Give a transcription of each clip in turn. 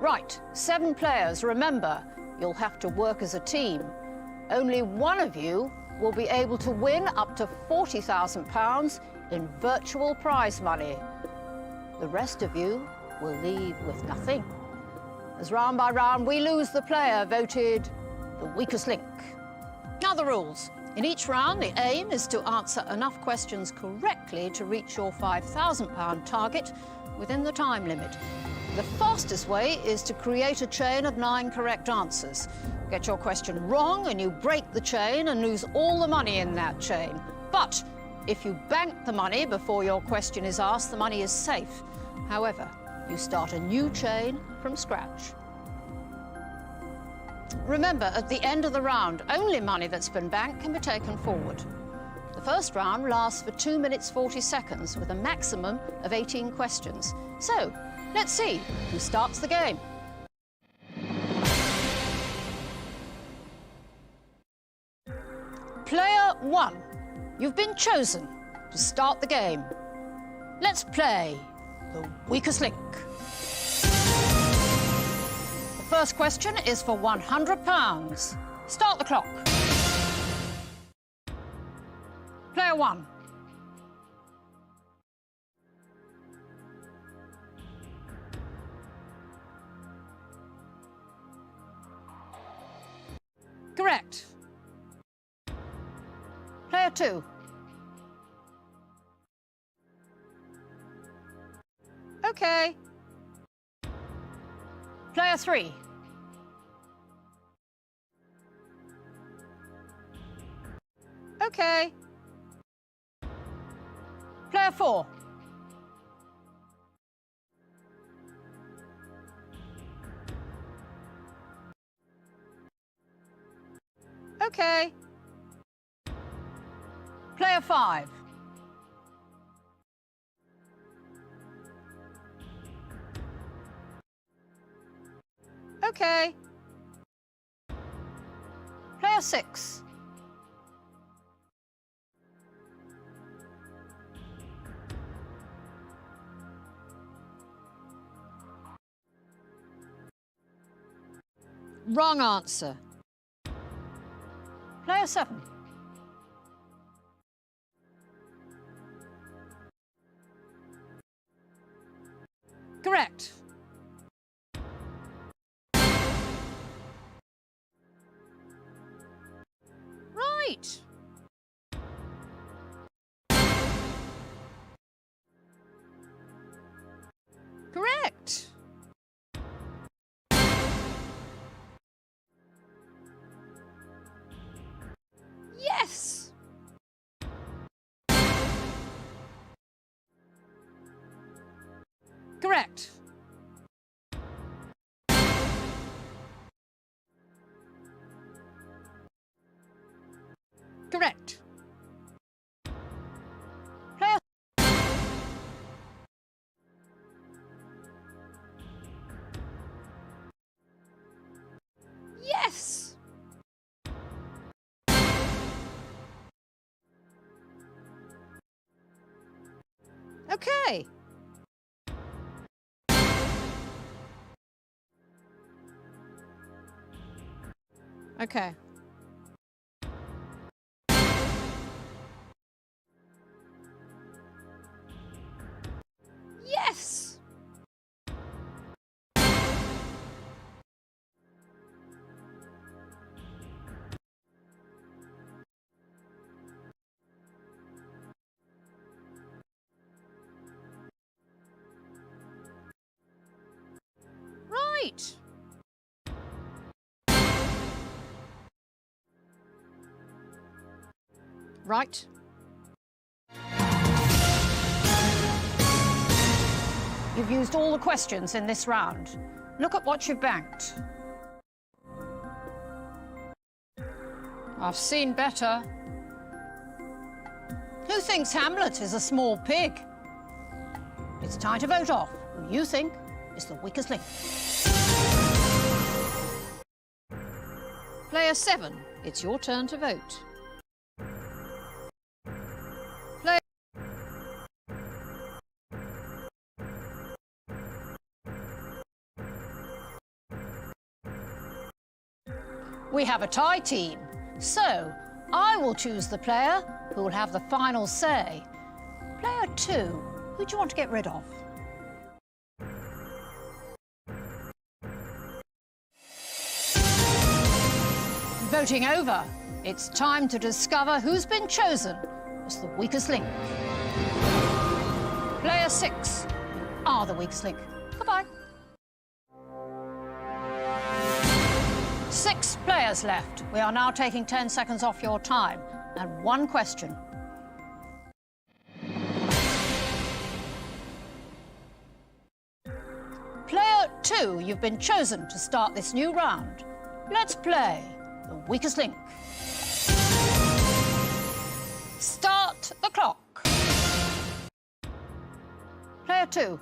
Right, 7 players. Remember, you'll have to work as a team. Only one of you will be able to win up to £40,000 in virtual prize money. The rest of you will leave with nothing, as round by round we lose the player voted the weakest link. Now the rules. In each round, the aim is to answer enough questions correctly to reach your £5,000 target within the time limit. The fastest way is to create a chain of 9 correct answers. Get your question wrong and you break the chain and lose all the money in that chain. But if you bank the money before your question is asked, the money is safe. However, you start a new chain from scratch. Remember, at the end of the round, only money that's been banked can be taken forward. The first round lasts for 2 minutes 40 seconds with a maximum of 18 questions. So, let's see who starts the game. Player 1, you've been chosen to start the game. Let's play the weakest link. The first question is for £100. Start the clock. Player 1. Correct. Player 2. OK. Player 3. OK. Player 4. OK. Player 5. OK. Player 6. Wrong answer. Player 7. Correct. Right. Correct. Yes. Correct. Correct. Player. Yes. Okay. Okay. Yes. Right. Right. You've used all the questions in this round. Look at what you've banked. I've seen better. Who thinks Hamlet is a small pig? It's time to vote off who you think is the weakest link. Player 7, it's your turn to vote. We have a tie team, so I will choose the player who will have the final say. Player 2, who do you want to get rid of? Voting over, it's time to discover who's been chosen as the weakest link. Player 6, you are the weakest link. Goodbye. 6 players left. We are now taking 10 seconds off your time and 1 question. Player 2, you've been chosen to start this new round. Let's play the weakest link. Start the clock. Player 2.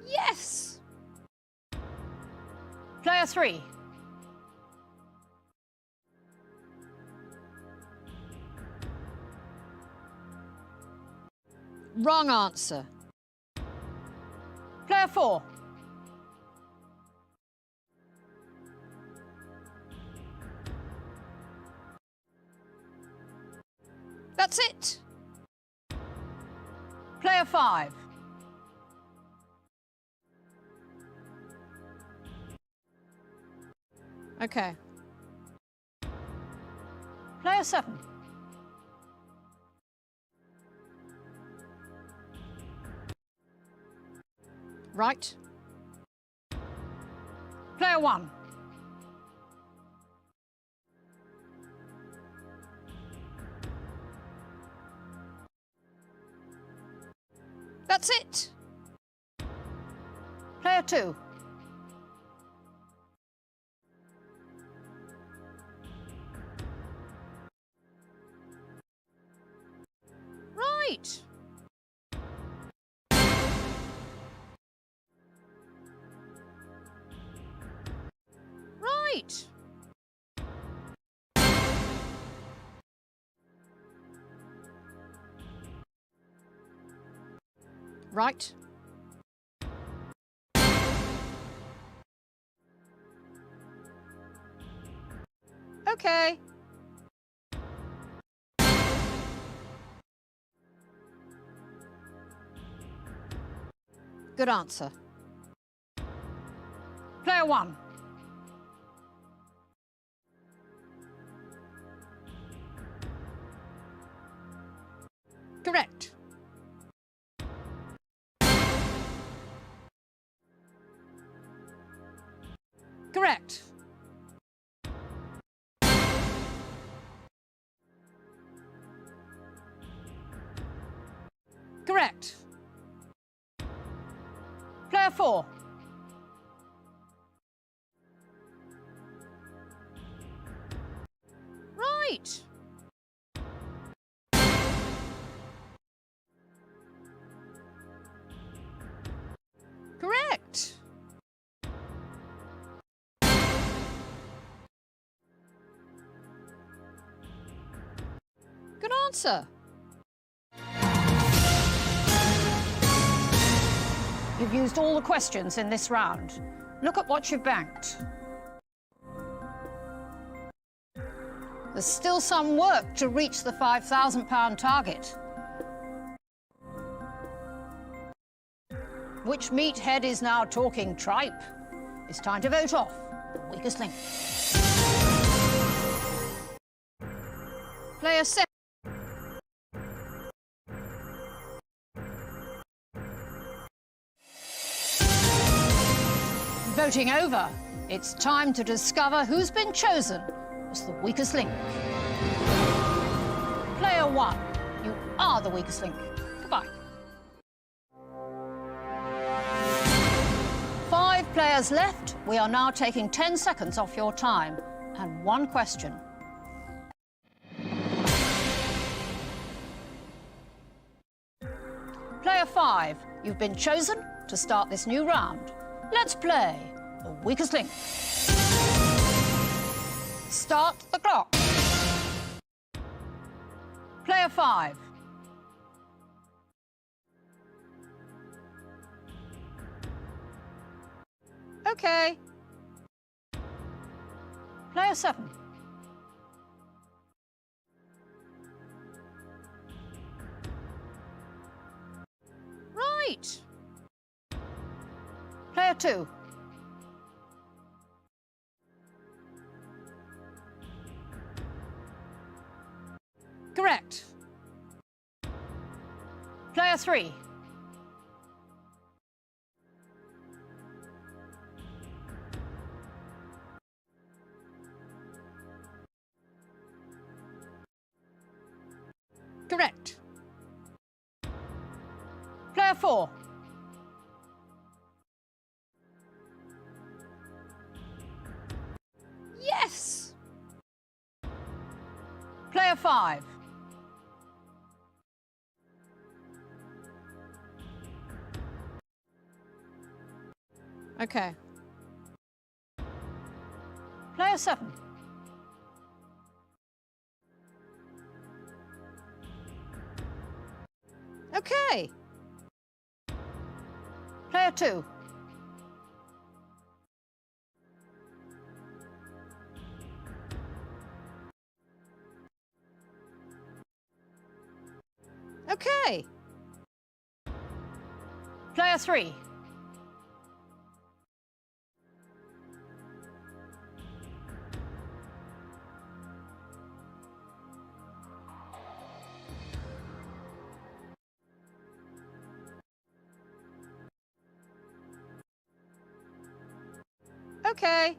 Yes! Player 3. Wrong answer. Player 4. That's it. Player 5. Okay. Player 7. Right. Player 1. That's it. Player 2. Right. Right. Right. Okay. Good answer. Player 1. Correct. Correct. Correct. Player 4. Right. Correct. Good answer. You've used all the questions in this round. Look at what you've banked. There's still some work to reach the £5,000 target. Which meathead is now talking tripe? It's time to vote off the weakest link. Player 7. Voting over, it's time to discover who's been chosen as the weakest link. Player 1, you are the weakest link. Goodbye. 5 players left. We are now taking 10 seconds off your time and 1 question. Player 5, you've been chosen to start this new round. Let's play the weakest link. Start the clock. Player 5. Okay. Player 7. Right. Player 2. Correct. Player 3. Correct. Player 4. Yes! Player 5. Okay. Player 7. Okay. Player 2. Okay. Player 3. Okay.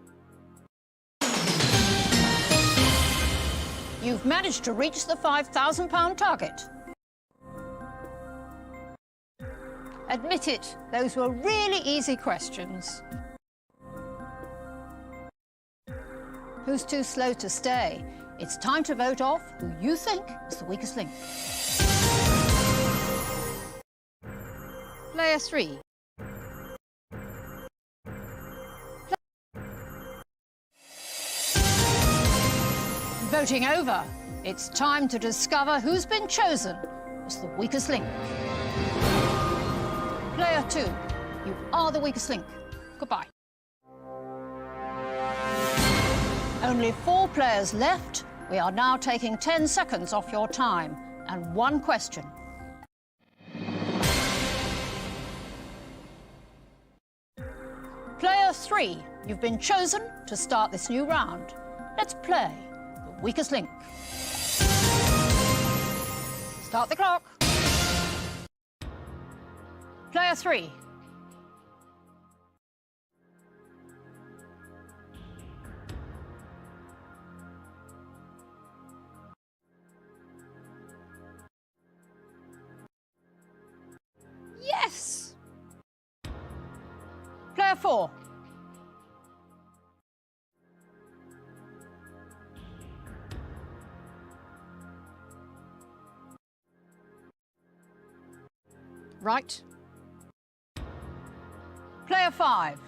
You've managed to reach the £5,000 target. Admit it, those were really easy questions. Who's too slow to stay? It's time to vote off who you think is the weakest link. Player 3. Voting over. It's time to discover who's been chosen as the weakest link. Player 2, you are the weakest link. Goodbye. Only 4 players left. We are now taking 10 seconds off your time and 1 question. Player 3, you've been chosen to start this new round. Let's play the weakest link. Start the clock. Player 3. Yes! Player 4. Right. Player 5.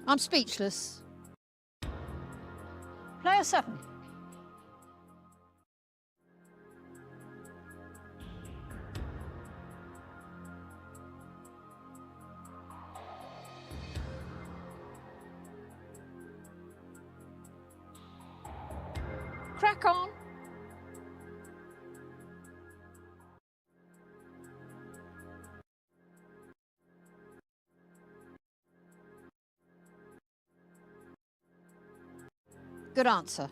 I'm speechless. Player 7. Crack on. Good answer.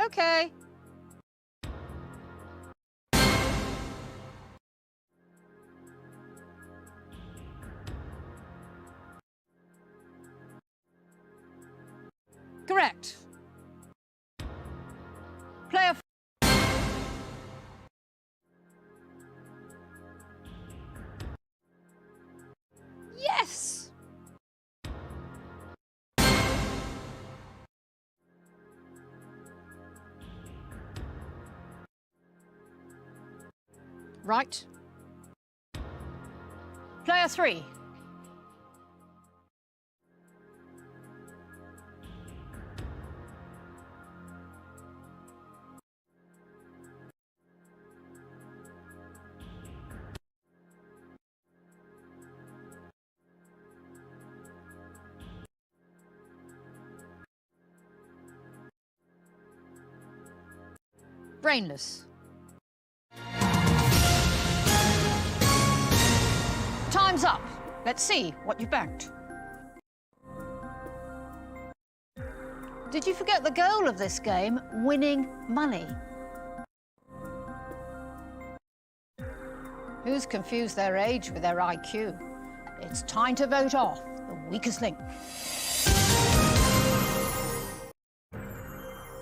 Okay. Correct. Player 4. Yes! Right. Player 3. brainless. Time's up. Let's see what you banked. Did you forget the goal of this game, winning money? Who's confused their age with their IQ? It's time to vote off the weakest link.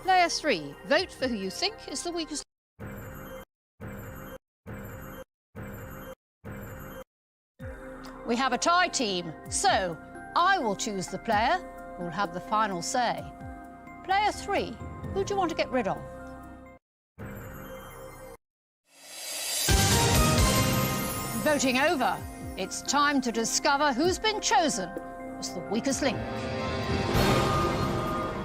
Player 3, vote for who you think is the weakest. We have a tie team, so I will choose the player who will have the final say. Player 3, who do you want to get rid of? Voting over, it's time to discover who's been chosen as the weakest link.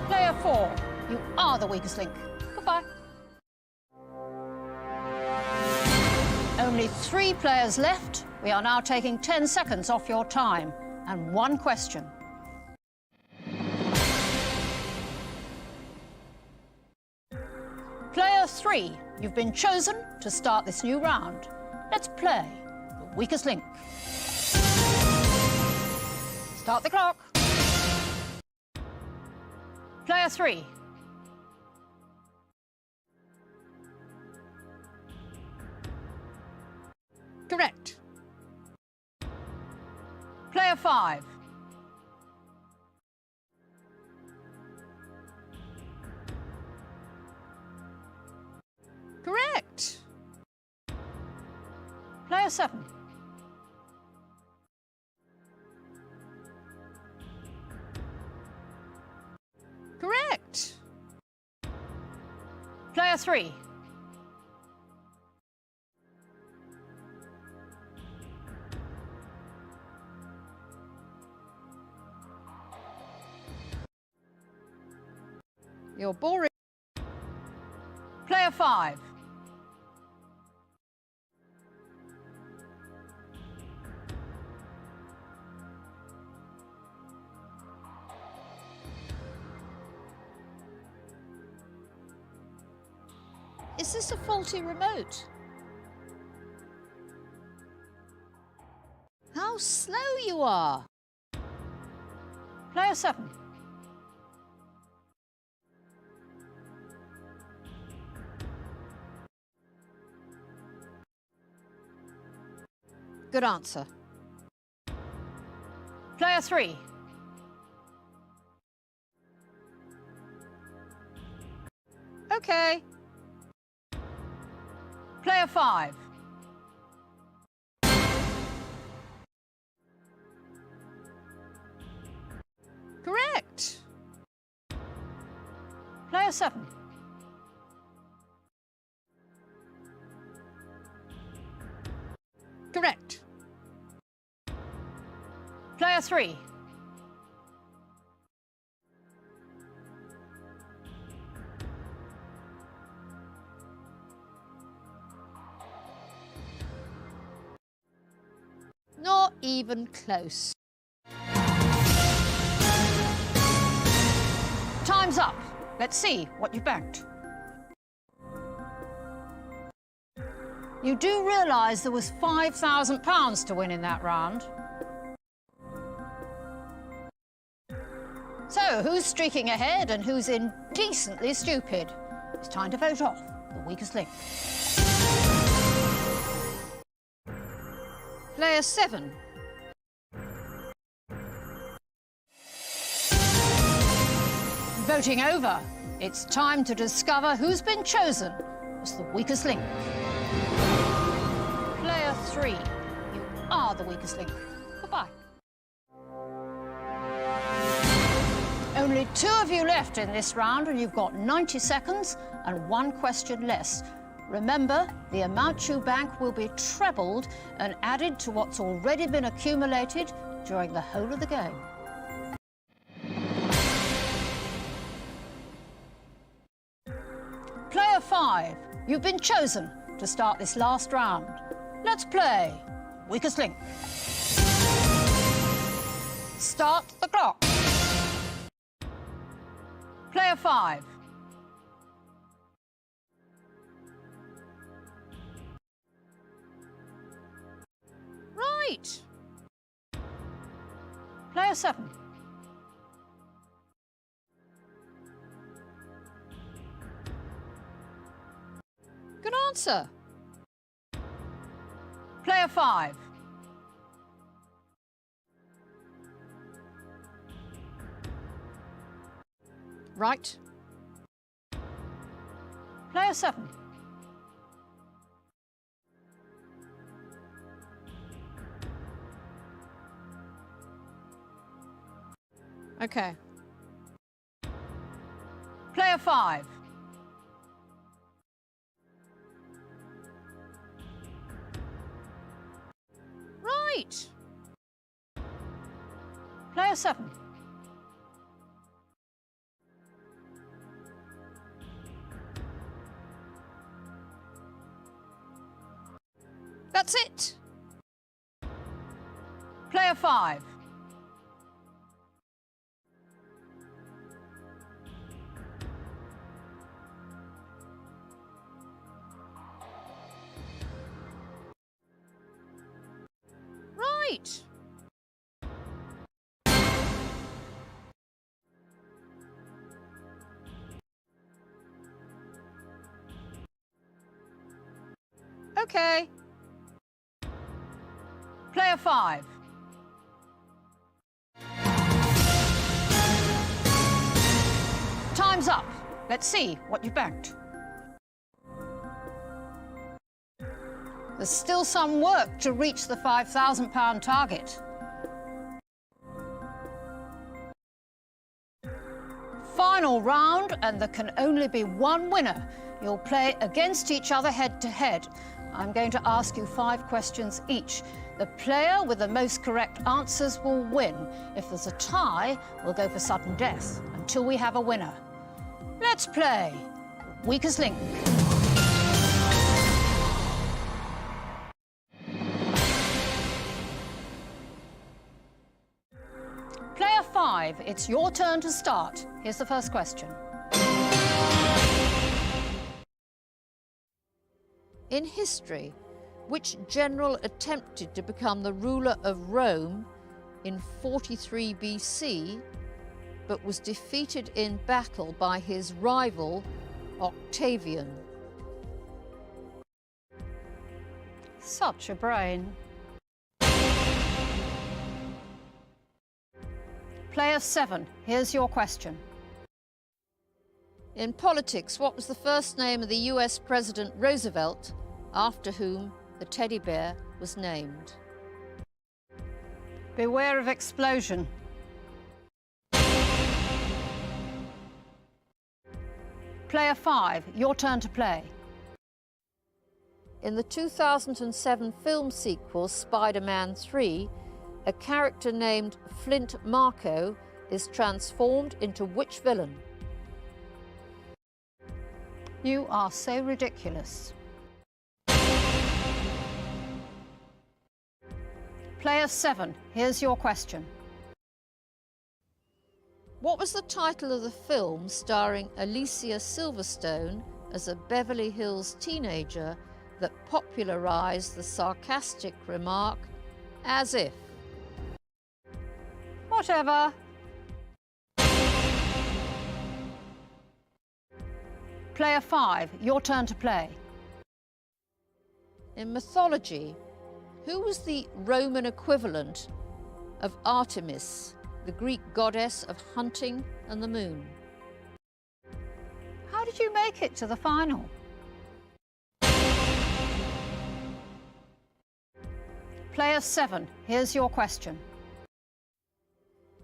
Player 4, you are the weakest link. Goodbye. Only 3 players left. We are now taking 10 seconds off your time and 1 question. Player 3, you've been chosen to start this new round. Let's play the weakest link. Start the clock. Player 3. Correct. Player 5. Correct. Player 7. Correct. Player 3. You're boring. Player 5. Is this a faulty remote? How slow you are! Player 7. Good answer. Player 3. Okay. Player 5. Correct. Player 7. Correct. Player 3. Not even close. Time's up. Let's see what you banked. You do realise there was £5,000 to win in that round. So, who's streaking ahead and who's indecently stupid? It's time to vote off the weakest link. Player 7. Voting over, it's time to discover who's been chosen as the weakest link. Player 3, you are the weakest link. Goodbye. Only 2 of you left in this round, and you've got 90 seconds and 1 question less. Remember, the amount you bank will be trebled and added to what's already been accumulated during the whole of the game. Player 5, you've been chosen to start this last round. Let's play weakest link. Start the clock. Player 5. Right! Player 7. Good answer. Player 5. Right. Player 7. Okay. Player 5. Right. Player 7. That's it. Player 5. Right. Okay. Player 5. Time's up. Let's see what you've banked. There's still some work to reach the £5,000 target. Final round, and there can only be one winner. You'll play against each other head-to-head. I'm going to ask you 5 questions each. The player with the most correct answers will win. If there's a tie, we'll go for sudden death until we have a winner. Let's play Weakest Link. Player 5, it's your turn to start. Here's the first question. In history, which general attempted to become the ruler of Rome in 43 BC, but was defeated in battle by his rival, Octavian? Such a brain. Player 7, here's your question. In politics, what was the first name of the US President Roosevelt, after whom the teddy bear was named? Beware of explosion. Player 5, your turn to play. In the 2007 film sequel Spider-Man 3, a character named Flint Marko is transformed into which villain? You are so ridiculous. Player 7, here's your question. What was the title of the film starring Alicia Silverstone as a Beverly Hills teenager that popularized the sarcastic remark, "as if"? Whatever. Player 5, your turn to play. In mythology, who was the Roman equivalent of Artemis, the Greek goddess of hunting and the moon? How did you make it to the final? Player 7, here's your question.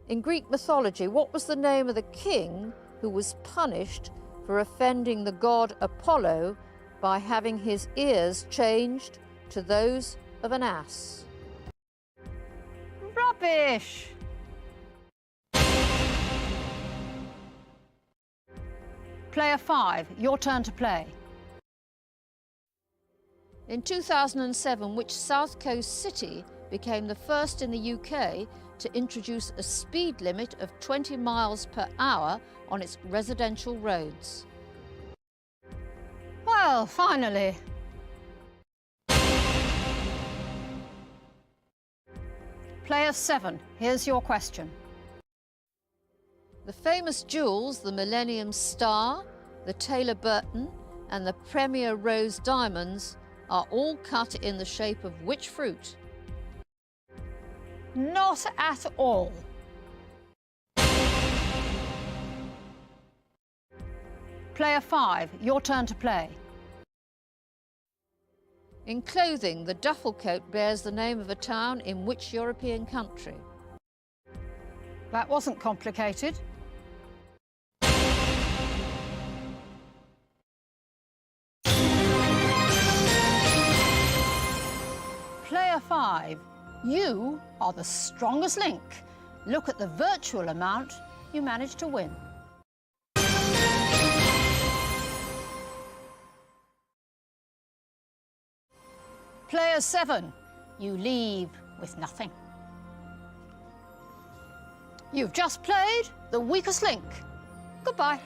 In Greek mythology, what was the name of the king who was punished for offending the god Apollo by having his ears changed to those of an ass? Rubbish! Player 5, your turn to play. In 2007, which South Coast city became the first in the UK to introduce a speed limit of 20 miles per hour on its residential roads? Well, finally. Player 7, here's your question. The famous jewels, the Millennium Star, the Taylor Burton, and the Premier Rose diamonds are all cut in the shape of which fruit? Not at all. Player 5, your turn to play. In clothing, the duffel coat bears the name of a town in which European country? That wasn't complicated. Player 5, you are the strongest link. Look at the virtual amount you managed to win. Player 7, you leave with nothing. You've just played the weakest link. Goodbye.